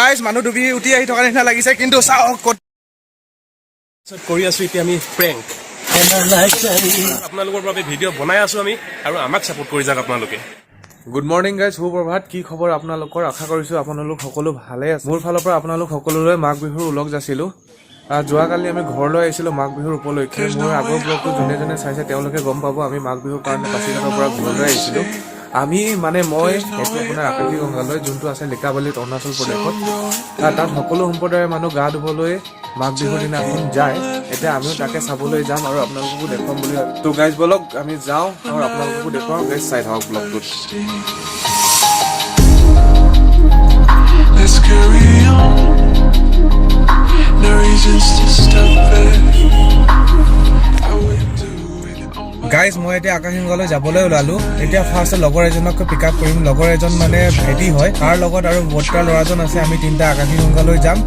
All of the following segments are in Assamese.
গাইজ মানুহ ডুবি উঠি আহি থকা নিচিনা লাগিছে কিন্তু চাওক ক'ত কৰি আছো এতিয়া আমি প্ৰেংক আপোনালোকৰ বাবে ভিডিঅ' বনাই আছো আমি আৰু আমাক ছাপোৰ্ট কৰি যাওক আপোনালোকে গুড মৰ্ণিং গাইজ সুপ্ৰভাত কি খবৰ আপোনালোকৰ আশা কৰিছোঁ আপোনালোক সকলো ভালে আছে মোৰ ফালৰ পৰা আপোনালোক সকলোৰে মাঘ বিহুৰ উলগ যাছিলোঁ যোৱাকালি আমি ঘৰলৈ আহিছিলোঁ মাঘ বিহুৰ উপলক্ষে মোৰ আগৰ ব্লগটো যোনে যোনে চাইছে তেওঁলোকে গম পাব আমি মাঘ বিহুৰ কাৰণে পাছিঘাটৰ পৰা ঘৰলৈ আহিছিলোঁ আমি মানে মই সেইটো আপোনাৰ আকাশী গংগালৈ যোনটো আছে লিকাবালিত অৰুণাচল প্ৰদেশত তাত সকলো সম্প্ৰদায়ৰ মানুহ গা ধুবলৈ মাঘ বিহুৰ দিনাখন যায় এতিয়া আমিও তাকে চাবলৈ যাম আৰু আপোনালোককো দেখুৱাম বুলি তো গাইজ বলক আমি যাওঁ আৰু আপোনালোককো দেখুৱাম গাইজ চাই থাকক ব্লগটোত Let's carry on. No reasons to stop it. I would do it on my guys মই এতিয়া আকাশী গংগালৈ যাবলৈ ওলালো এতিয়া ফাৰ্ষ্ট লগৰ এজনক পিক আপ কৰিম লগৰ এজন মানে ভাইটি হয় তাৰ লগত আৰু বৰ্তা ল'ৰাজন আছে আমি তিনিটা আকাশী গংগালৈ যাম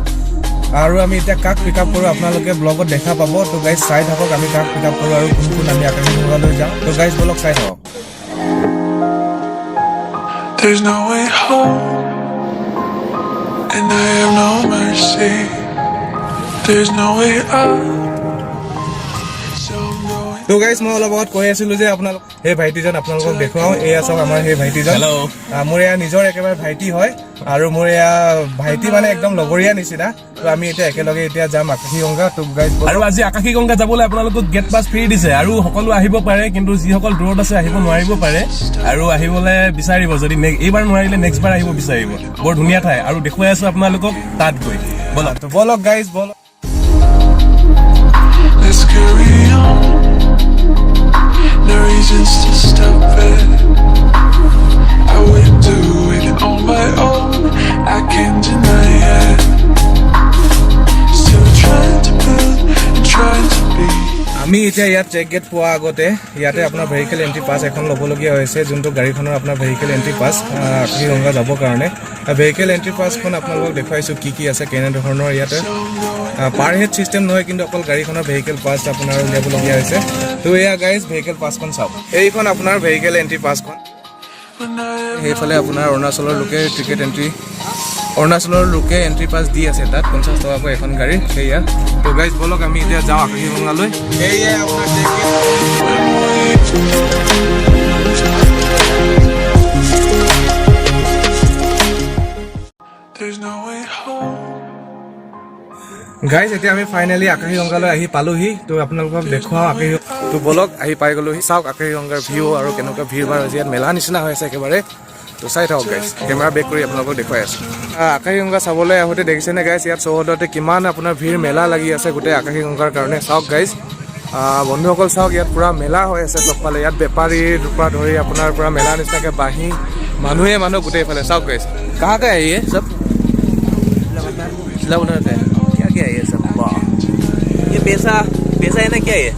আৰু আমি এতিয়া কাক পিক আপ কৰোঁ আপোনালোকে ব্লগত দেখা পাব তো গাইজ চাই থাকক আমি কাক পিক আপ কৰোঁ আৰু কোন কোন আমি আকাশী গংগালৈ যাওঁ তো গাইজ ব্লগ চাই থাকক There's no way home, and I have no mercy. There's no way out, so I'm going. তো গাইজ মই অলপ আগত কৈ আছিলোঁ যে আপোনালোক সেই ভাইটিজন আপোনালোকক দেখুৱাওঁ এয়া চাওক আমাৰ সেই ভাইটিজন মোৰ এয়া নিজৰ একেবাৰে ভাইটি হয় আৰু মোৰ এয়া ভাইটি মানে একদম লগৰীয়া নিচিনা তো আমি এতিয়া একেলগে এতিয়া যাম আকাশী গংগা তো গাইজ আৰু আজি আকাশী গংগা যাবলৈ আপোনালোকক গেট পাছ ফ্ৰী দিছে আৰু সকলো আহিব পাৰে কিন্তু যিসকল দূৰত আছে আহিব নোৱাৰিব পাৰে আৰু আহিবলৈ বিচাৰিব যদি এইবাৰ নোৱাৰিলে নেক্সট বাৰ আহিব বিচাৰিব বৰ ধুনীয়া ঠাই আৰু দেখুৱাই আছো আপোনালোকক তাত গৈ বলক তো বলক গাইজ বলক Let's carry on. No reasons to stop it. I would do it on my own. I can't deny it. Still trying to build and trying to be. আমি এতিয়া ইয়াত চেক গেট পোৱা আগতে ইয়াতে আপোনাৰ ভেহিকেল এণ্ট্ৰি পাছ এখন ল'বলগীয়া হৈছে যোনটো গাড়ীখনৰ আপোনাৰ ভেহিকেল এণ্ট্ৰি পাছ আকাশী গংগা যাবৰ কাৰণে ভেহিকেল এণ্ট্ৰি পাছখন আপোনালোকক দেখুৱাইছোঁ কি আছে কেনেধৰণৰ ইয়াতে পাৰ হেড ছিষ্টেম নহয় কিন্তু অকল গাড়ীখনৰ ভেহিকেল পাছ আপোনাৰ উলিয়াবলগীয়া হৈছে তো এয়া গাইজ ভেহিকেল পাছখন চাওক এইখন আপোনাৰ ভেহিকেল এণ্ট্ৰি পাছখন সেইফালে আপোনাৰ অৰুণাচলৰ লোকে টিকেট এণ্ট্ৰি অৰুণাচলৰ লোকে এণ্ট্ৰি পাছ দি আছে তাত 50 টকাকৈ এখন গাড়ী সেয়া তো গাইজ বলক আমি এতিয়া যাওঁ আকাশী গংগালৈ সেয়াই আপোনাৰ There's no way home. Guys এতিয়া আমি ফাইনেলি আকাশী গংগালৈ আহি পালোহি তো আপোনালোকক দেখুৱাওঁ আকাশী তো বলক আহি পাই গ'লোহি চাওক আকাশী গংগাৰ ভিউ আৰু কেনেকুৱা ভিৰ ভাৰ হৈছে ইয়াত মেলা নিচিনা হৈ আছে একেবাৰে তো চাই থাকক গাইজ কেমেৰা বেক কৰি আপোনালোকক দেখুৱাই আছোঁ আকাশী গংগা চাবলৈ আহোঁতে দেখিছেনে গাইজ ইয়াত চৌহদতে কিমান আপোনাৰ ভিৰ মেলা লাগি আছে গোটেই আকাশী গংগাৰ কাৰণে চাওক গাইজ বন্ধুসকল চাওক ইয়াত পূৰা মেলা হৈ আছে চবফালে ইয়াত বেপাৰীৰ পৰা ধৰি আপোনাৰ পৰা মেলা নিচিনাকৈ বাঁহী মানুহে মানুহ গোটেইফালে চাওক গাইজ কাহাকে আহিয়ে চব क्या क्या है ये सब वाह ये पैसा है ना क्या ये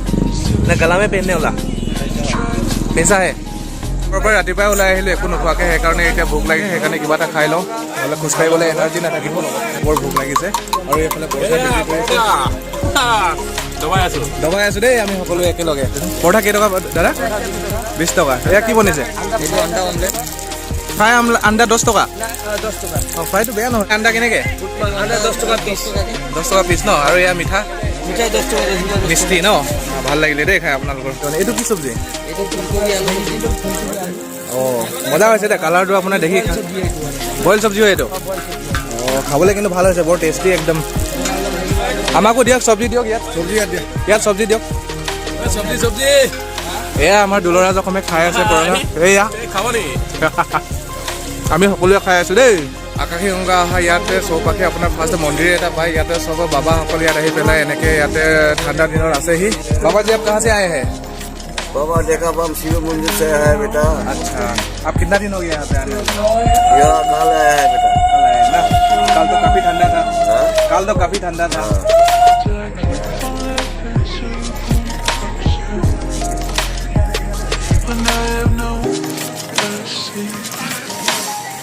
ना गला में पहनने वाला पैसा है পৰা ৰাতিপুৱাই ওলাই আহিলোঁ একো নোখোৱাকৈ সেইকাৰণে এতিয়া ভোক লাগে সেইকাৰণে কিবা এটা খাই লওঁ নহ'লে খোজকাঢ়িবলৈ এনাৰ্জি নাথাকিব বৰ ভোক লাগিছে আৰু এইফালে পইচা দবাই আছোঁ দেই আমি সকলোৱে একেলগে পৰঠা কেইটকা দাদা 20 টকা এয়া কি বনিছে ফ্ৰাই আণ্ডা 10 টকা অঁ ফ্ৰাইটো বেয়া নহয় আণ্ডা কেনেকৈ 10 টকা পিচ ন আৰু এয়া মিঠা মিষ্টি ন ভাল লাগিলে দেই খাই আপোনালোকৰ এইটো কি চব্জি অঁ মজা হৈছে দে কালাৰটো আপোনাৰ দেখি বইল চব্জি হয় এইটো অঁ খাবলৈ কিন্তু ভাল হৈছে বৰ টেষ্টি একদম আমাকো দিয়ক চব্জি দিয়ক ইয়াত চব্জি দিয়ক চব্জি এয়া আমাৰ দুলৰাজ অসমে খাই আছে এয়া খাব নেকি আমি সকলোৱে খাই আছোঁ দেই আকাশী গংগা অহা ইয়াতে চৌপাশে আপোনাৰ ফাৰ্ষ্ট মন্দিৰ এটা পায় ইয়াতে চব বাবাসকল ইয়াত আহি পেলাই এনেকৈ ইয়াতে ঠাণ্ডা দিনত আছেহি বাবাজি आप कहाँ से आए हैं बाबा देखा हम शिव मंदिर से आया है बेटा अच्छा आप कितना दिन हो गया यहाँ पे आने यहाँ कल आया है बेटा कल आए ना कल तो काफ़ी ठंडा था हाँ? कल तो काफ़ी ठंडा था When I have no mercy.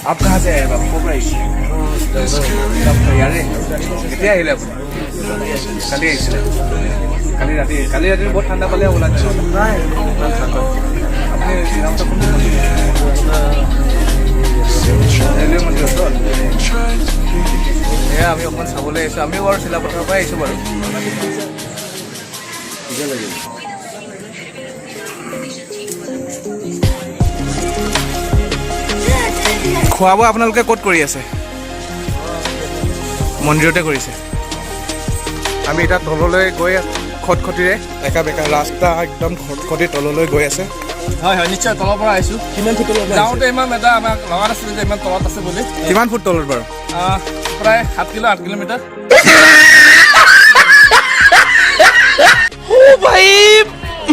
आप कहाँ से आए बाबू कोपराई ইয়াৰে কেতিয়া আহিলে আপুনি কালি আহিছিলে কালি ৰাতি বহুত ঠাণ্ডা পালে ওলাই নাই আপুনি শ্ৰীৰামটো ৰেলৱে মন্দিৰত এয়া আমি অকণমান চাবলৈ আহিছোঁ। আমিও বাৰু চিলাপথাৰৰ পৰাই আহিছোঁ বাৰু। খোৱা বোৱা আপোনালোকে ক'ত কৰি আছে? মন্দিৰতে কৰিছে। আমি এতিয়া তললৈ গৈ খটখটিৰে একা বেকা ৰাস্তা একদম খটখটি তললৈ গৈ আছে। হয় হয় নিশ্চয় তলৰ পৰা আহিছোঁ। কিমান ফুট তলত যাওঁতে ইমান এটা আমাক লগা নাছিলে যে ইমান তলত আছে বুলি। কিমান ফুট তলত বাৰু? প্ৰায় 7 কিলো 8 কিলোমিটাৰ। ओ भाई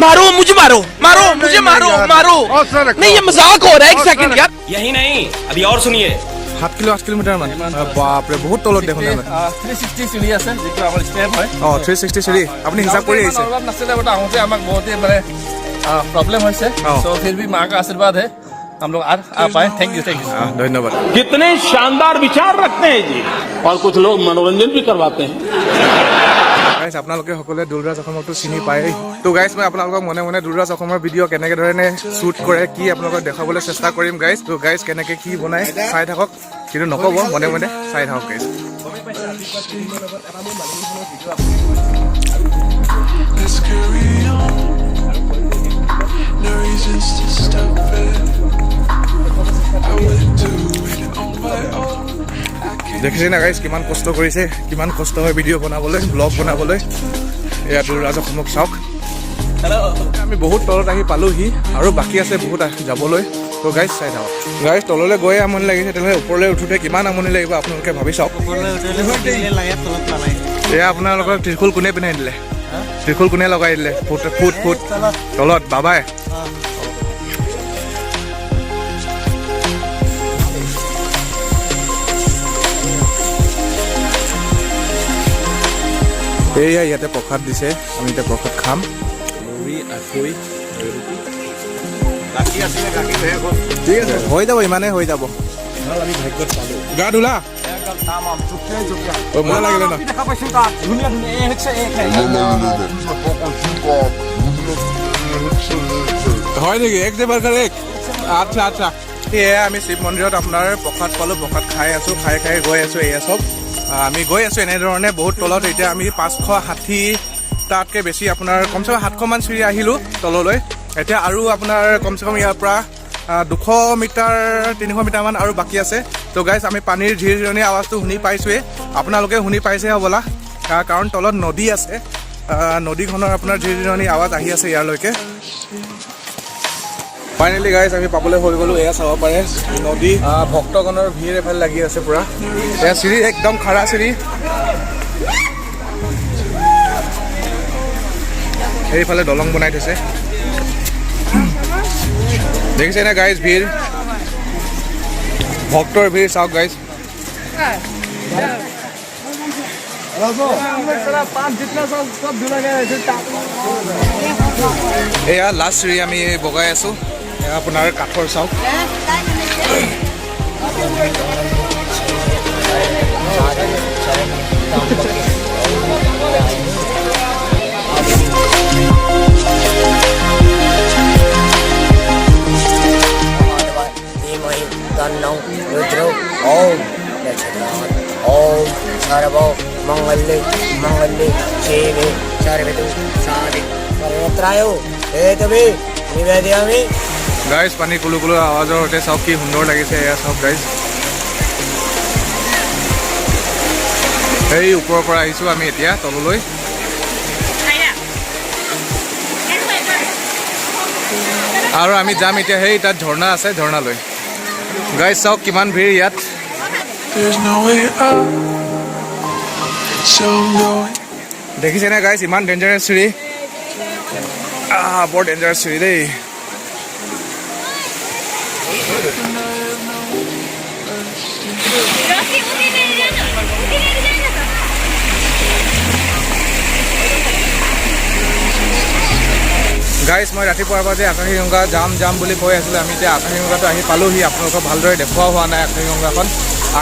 मारो मुझे मारो मारो मुझे मारो मारो नहीं ये मजाक हो रहा है 1 सेकंड यार यही नहीं अभी और सुनिए 7 কিলো 8 কিলোমিটাৰ মান। বাপৰে বহুত তলত দেখোন। 360 চিৰি আছে যিটো আমাৰ ষ্টেপ হয়। 360 চিৰি আপুনি হিচাপ কৰি আহিছে? অলপ নাছিলে বাট আহোঁতে আমাক বহুতেই মানে प्रॉब्लम है तो फिर भी माँ का आशीर्वाद है हम लोग आ पाए। थैंक यू ধন্যবাদ। कितने शानदार विचार रखते हैं जी और कुछ लोग मनोरंजन भी करवाते हैं। গাইজ আপোনালোকে সকলোৱে দুলৰাজ অসমকতো চিনি পায়েই। তো গাইজ মই আপোনালোকক মনে মনে দুলৰাজ অসমৰ ভিডিঅ' কেনেকে ধৰণে শ্বুট কৰে কি আপোনালোকক দেখাবলৈ চেষ্টা কৰিম গাইজ। তো গাইজ কেনেকে কি বনাই চাই থাকক, কিন্তু নক'ব, মনে মনে চাই থাকক guys. Let's carry on. No reasons to stop it. I wouldn't do it on my own. দেখিছে না গাইজ কিমান কষ্ট কৰিছে, কিমান কষ্ট হয় ভিডিঅ' বনাবলৈ, ব্লগ বনাবলৈ। এয়া দুলৰাজ অসমক চাওক। আমি বহুত তলত আহি পালোহি আৰু বাকী আছে বহুত যাবলৈ। তো গাইজ চাই থাকক। গাইজ তললৈ গৈয়ে আমনি লাগিছে, তেনেহ'লে ওপৰলৈ উঠোঁতে কিমান আমনি লাগিব আপোনালোকে ভাবি চাওক। এয়া আপোনালোকৰ ত্ৰিশূল কোনে পিন্ধাই দিলে? ত্ৰিশূল কোনে লগাই দিলে? ফুট তলত বাবাই। এয়া ইয়াতে প্ৰসাদ দিছে, আমি এতিয়া প্ৰসাদ খাম। ঠিক আছে, হৈ যাব, ইমানেই হৈ যাব। গা ধুলা? মজা লাগিলে ন? হয় নেকি? এক যে বাৰ্গাৰ এক? আচ্ছা আচ্ছা। এয়া আমি শিৱ মন্দিৰত আপোনাৰ প্ৰসাদ পালোঁ, প্ৰসাদ খাই আছোঁ, খাই গৈ আছোঁ। এয়া চব আমি গৈ আছোঁ এনেধৰণে বহুত তলত। এতিয়া আমি 560টাতকৈ বেছি আপোনাৰ কমচে কম 700 মান চিৰি আহিলোঁ তললৈ। এতিয়া আৰু আপোনাৰ কমচে কম ইয়াৰ পৰা 200 মিটাৰ 300 মিটাৰমান আৰু বাকী আছে। তো গাইজ আমি পানীৰ ঝিৰঝিৰণি আৱাজটো শুনি পাইছোঁৱেই, আপোনালোকে শুনি পাইছে হ'বলা, কাৰণ তলত নদী আছে। নদীখনৰ আপোনাৰ ঝিৰঝিৰণি আৱাজ আহি আছে ইয়ালৈকে। ফাইনেলি গাইজ আমি পাবলৈ হৈ গ'লোঁ। এয়া চাব পাৰে নদী, ভক্তগণৰ ভিৰ এফালে লাগি আছে পূৰা। এয়া চিৰি একদম খাৰা চিৰি। সেইফালে দলং বনাই থৈছে, দেখিছে নে গাইজ? ভিৰ, ভক্তৰ ভিৰ চাওক গাইজ। এয়া লাষ্ট চিৰি আমি বগাই আছোঁ। এয়া আপোনাৰ কাঠৰ চাওক। ओम सर्वो मंगल्ये मंगल्ये शिवे सर्वतो साधिक सर्वत्रायो हेतवे निवेदयामि। গাইজ পানী কুলু কুলু আৱাজৰ সৈতে চাওক কি সুন্দৰ লাগিছে। এয়া চাওক গাইজ, সেই ওপৰৰ পৰা আহিছোঁ আমি এতিয়া তললৈ। আৰু আমি যাম এতিয়া সেই তাত ঝৰ্ণা আছে, ঝৰ্ণালৈ। গাইজ চাওক কিমান ভিৰ ইয়াত। There's no way out, so I'm going. দেখিছেনে গাইজ ইমান ডেঞ্জাৰাছ চিৰি? বৰ ডেঞ্জাৰাছ চিৰি দেই। গাইজ মই ৰাতিপুৱাৰ পৰা যে আকাশীগংগা যাম বুলি কৈ আছিলোঁ, আমি এতিয়া আকাশীগংগাটো আহি পালোঁহি। আপোনালোকক ভালদৰে দেখুওৱা হোৱা নাই আকাশীগংগাখন।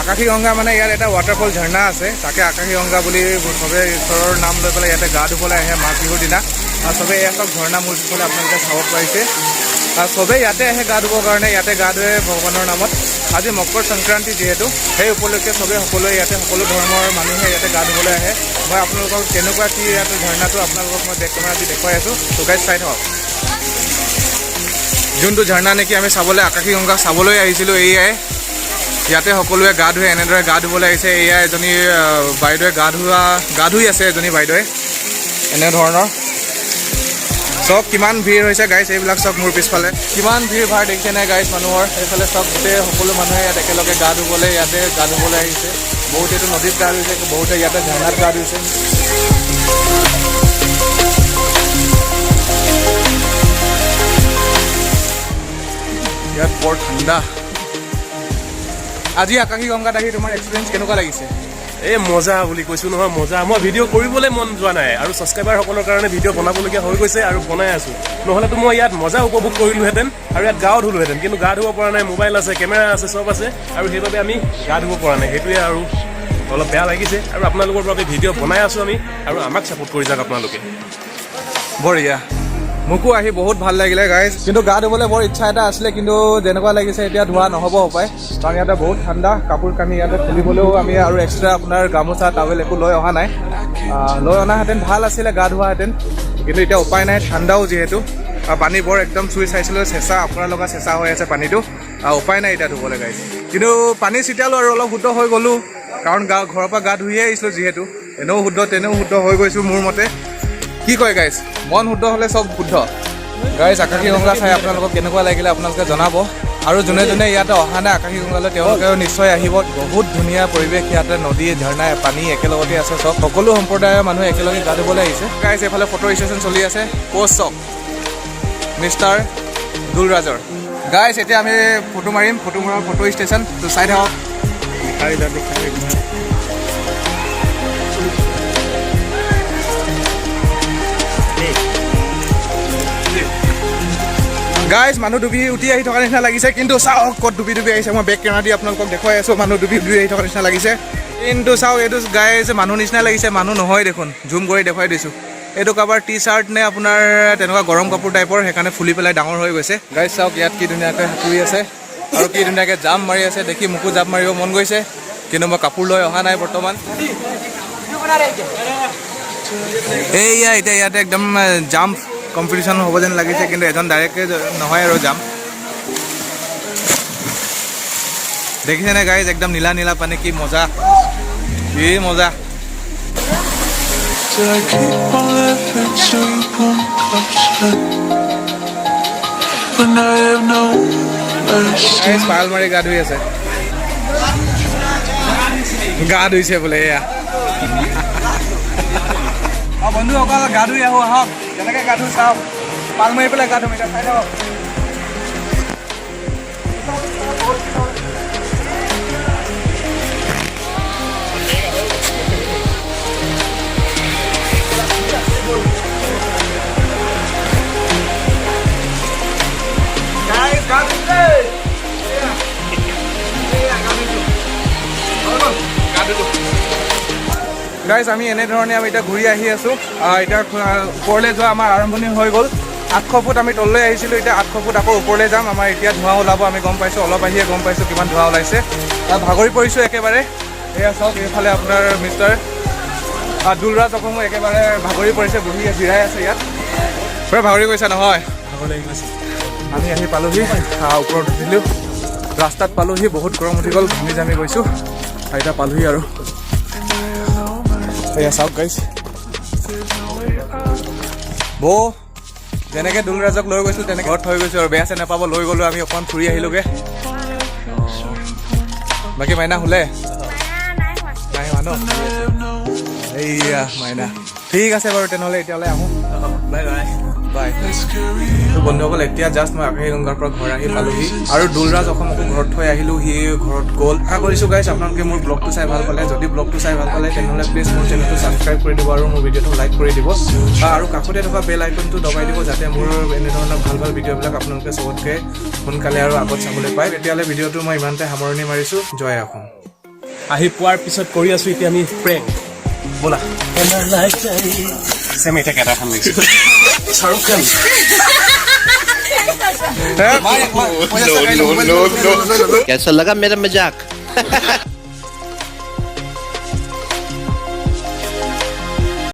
আকাশীগংগা মানে ইয়াত এটা ৱাটাৰফল ঝৰ্ণা আছে, তাকে আকাশীগংগা বুলি চবেই ঈশ্বৰৰ নাম লৈ পেলাই ইয়াতে গা ধুবলৈ আহে মাঘ বিহুৰ দিনা। আৰু চবেই এয়া চব ঝৰ্ণা মূৰ্তিফালে আপোনালোকে চাব পাৰিছে। চবেই ইয়াতে আহে গা ধুবৰ কাৰণে, ইয়াতে গা ধুৱে ভগৱানৰ নামত। আজি মকৰ সংক্ৰান্তি যিহেতু, সেই উপলক্ষে চবেই সকলোৱে ইয়াতে সকলো ধৰ্মৰ মানুহে ইয়াতে গা ধুবলৈ আহে। মই আপোনালোকক কেনেকুৱা কি ইয়াতে ঝৰ্ণাটো আপোনালোকক মই বেক কেমেৰা দি দেখুৱাই আছোঁ। তো গাইজ চাই থাকক। যোনটো ঝৰ্ণা নেকি আমি চাবলৈ আকাশী গংগা চাবলৈ আহিছিলোঁ, এয়াই ইয়াতে সকলোৱে গা ধুৱে, এনেদৰে গা ধুবলৈ আহিছে। এয়া এজনী বাইদেৱে গা ধুই আছে, এজনী বাইদেৱে এনেধৰণৰ। চব কিমান ভিৰ হৈছে গাইজ, এইবিলাক চব মোৰ পিছফালে কিমান ভিৰ ভাৰ দেখিছে নাই গাইজ মানুহৰ। এইফালে চব গোটেই সকলো মানুহে ইয়াত একেলগে গা ধুবলৈ ইয়াতে গা ধুবলৈ আহিছে। বহুতেতো নদীত গা ধুইছে, বহুতে ইয়াতে ঝৰ্ণাত গা ধুইছে। ইয়াত বৰ ঠাণ্ডা। আজি আকাশী গংগাত আহি তোমাৰ এক্সপিৰিয়েঞ্চ কেনেকুৱা লাগিছে? এই মজা বুলি কৈছোঁ নহয়, মজা। মই ভিডিঅ' কৰিবলৈ মন যোৱা নাই, আৰু ছাবস্ক্ৰাইবাৰসকলৰ কাৰণে ভিডিঅ' বনাবলগীয়া হৈ গৈছে আৰু বনাই আছোঁ। নহ'লেতো মই ইয়াত মজা উপভোগ কৰিলোহেঁতেন আৰু ইয়াত গাও ধুলোহেঁতেন, কিন্তু গা ধুব পৰা নাই। মোবাইল আছে, কেমেৰা আছে, চব আছে, আৰু সেইবাবে আমি গা ধুব পৰা নাই। সেইটোৱে আৰু অলপ বেয়া লাগিছে। আৰু আপোনালোকৰ বাবে ভিডিঅ' বনাই আছোঁ আমি, আৰু আমাক ছাপোৰ্ট কৰি যাওক আপোনালোকে। বঢ়িয়া, মোকো আহি বহুত ভাল লাগিলে গাইজ। কিন্তু গা ধুবলৈ বৰ ইচ্ছা এটা আছিলে, কিন্তু যেনেকুৱা লাগিছে এতিয়া ধোৱা নহ'ব হপায়, কাৰণ ইয়াতে বহুত ঠাণ্ডা। কাপোৰ কানি ইয়াতে খুলিবলৈও আমি আৰু এক্সট্ৰা আপোনাৰ গামোচা টাৱেল একো লৈ অহা নাই। লৈ অনাহেঁতেন ভাল আছিলে, গা ধোৱাহেঁতেন, কিন্তু এতিয়া উপায় নাই, ঠাণ্ডাও যিহেতু। পানী বৰ একদম চুই চাইছিলোঁ, চেঁচা, আপোনাৰ লগা চেঁচা হৈ আছে পানীটো। উপায় নাই এতিয়া ধুবলৈ গাইজ। কিন্তু পানী ছিটালোঁ আৰু অলপ শুদ্ধ হৈ গ'লোঁ, কাৰণ ঘৰৰ পৰা গা ধুইয়ে আহিছিলোঁ যিহেতু। এনেও শুদ্ধ তেনেও শুদ্ধ হৈ গৈছোঁ মোৰ মতে। কি কয় গাইজ, মন শুদ্ধ হ'লে চব শুদ্ধ। গাইজ আকাশী গংগা চাই আপোনালোকক কেনেকুৱা লাগিলে আপোনালোকে জনাব। আৰু যোনে যোনে ইয়াতে অহা নাই আকাশী গংগালৈ, তেওঁলোকেও নিশ্চয় আহিব। বহুত ধুনীয়া পৰিৱেশ ইয়াতে, নদী ঝৰ্ণা পানী একেলগতে আছে। চব সকলো সম্প্ৰদায়ৰ মানুহ একেলগে গা ধুবলৈ আহিছে। গাইজ এইফালে ফটো ষ্টেচন চলি আছে, প'ষ্ট চক মিষ্টাৰ দুলৰাজৰ। গাইজ এতিয়া আমি ফটো মাৰিম, ফটো মৰাৰ ফটো ষ্টেচন। তো চাই থাকক। গাইজ মানুহ ডুবি উঠি আহি থকা নিচিনা লাগিছে, কিন্তু চাওক ক'ত ডুবি ডুবি আহিছে। মই বেক কেমেৰা দি আপোনালোকক দেখুৱাই আছোঁ, মানুহ ডুবি ডুবি আহি থকা নিচিনা লাগিছে। কিন্তু চাওক, এইটো গাইজ মানুহ নিচিনা লাগিছে, মানুহ নহয় দেখোন। জুম কৰি দেখুৱাই দিছোঁ। এইটো কাৰোবাৰ টি চাৰ্ট নে আপোনাৰ তেনেকুৱা গৰম কাপোৰ টাইপৰ, সেইকাৰণে ফুলি পেলাই ডাঙৰ হৈ গৈছে। গাইজ চাওক ইয়াত কি ধুনীয়াকৈ সাঁতুৰি আছে আৰু কি ধুনীয়াকৈ জাম্প মাৰি আছে। দেখি মোকো জাম্প মাৰিব মন গৈছে, কিন্তু মই কাপোৰ লৈ অহা নাই বৰ্তমান। এইয়া এতিয়া ইয়াতে একদম জাম্প কম্পিটিশ্যন হ'ব যেন লাগিছে, কিন্তু এজন ডাইৰেক্টকৈ নহয় আৰু যাম। দেখিছেনে গাইজ, একদম নীলা নীলা পানী, কি মজা, কি মজা। Till I keep on living till you come closer. When I have no mercy. Guys পাল মাৰি গা ধুই আছে, গা ধুইছে বোলে এয়া। বন্ধুসকল গা ধুই আহোঁ, আহক কেনেকৈ গা ধুই চাওক। পাল মাৰি পেলাই গা ধুম, এতিয়া চাই থাকক। গাইজ আমি এনেধৰণে আমি এতিয়া ঘূৰি আহি আছোঁ। এতিয়া ওপৰলৈ যোৱা আমাৰ আৰম্ভণি হৈ গ'ল। 800 ফুট আমি তললৈ আহিছিলোঁ, এতিয়া 800 ফুট আকৌ ওপৰলৈ যাম। আমাৰ এতিয়া ধোঁৱা ওলাব, আমি গম পাইছোঁ, অলপ আহিয়ে গম পাইছোঁ কিমান ধোঁৱা ওলাইছে। ভাগৰি পৰিছোঁ একেবাৰে। এয়া চাওক, এইফালে আপোনাৰ মিষ্টাৰ দুলৰাজ অকণো একেবাৰে ভাগৰি পৰিছে, বহি জিৰাই আছে ইয়াত। পূৰা ভাগৰি গৈছে নহয়? ভাগৰ লাগি গৈছে। আমি আহি পালোহি, ওপৰত উঠিলোঁ, ৰাস্তাত পালোহি, বহুত গৰম উঠি গ'ল, ঘামি জামি গৈছোঁ। এতিয়া পালোহি আৰু এয়া চাওক গাইজ। বৌ যেনেকৈ দুলৰাজক লৈ গৈছোঁ তেনেকৈ ঘৰত থৈ গৈছোঁ আৰু, বেয়া চেয়া নাপাব, লৈ গ'লোঁ আমি, অকণমান ফুৰি আহিলোঁগৈ। বাকী মাইনা শুলে? নাই হোৱা ন? এইয়া মাইনা। ঠিক আছে বাৰু, তেনেহ'লে এতিয়ালৈ আহোঁ। Bye bye bye. তো বন্ধুসকল, এতিয়া জাষ্ট মই আকাশী গংগাৰ পৰা ঘৰ আহি পালোহি, আৰু দুলৰাজ অসমকো ঘৰত থৈ আহিলোঁ, সি ঘৰত গ'ল। আশা কৰিছোঁ গাইজ আপোনালোকে মোৰ ব্লগটো চাই ভাল পালে। যদি ব্লগটো চাই ভাল পালে তেনেহ'লে প্লিজ মোৰ চেনেলটো ছাবস্ক্ৰাইব কৰি দিব আৰু মোৰ ভিডিঅ'টো লাইক কৰি দিব, আৰু কাষতে থকা বেল আইকনটো দবাই দিব, যাতে মোৰ এনেধৰণৰ ভাল ভাল ভিডিঅ'বিলাক আপোনালোকে চবতকৈ সোনকালে আৰু আগত চাবলৈ পায়। তেতিয়াহ'লে ভিডিঅ'টো মই ইমানতে সামৰণি মাৰিছোঁ। জয় অসম। আহি পোৱাৰ পিছত কৰি আছোঁ এতিয়া আমি প্ৰেংক। ব'লা চেম এতিয়া কেইটা খান লাগিছে শ্বাহৰুখ খান হে? कैसा लगा मेरा मजाक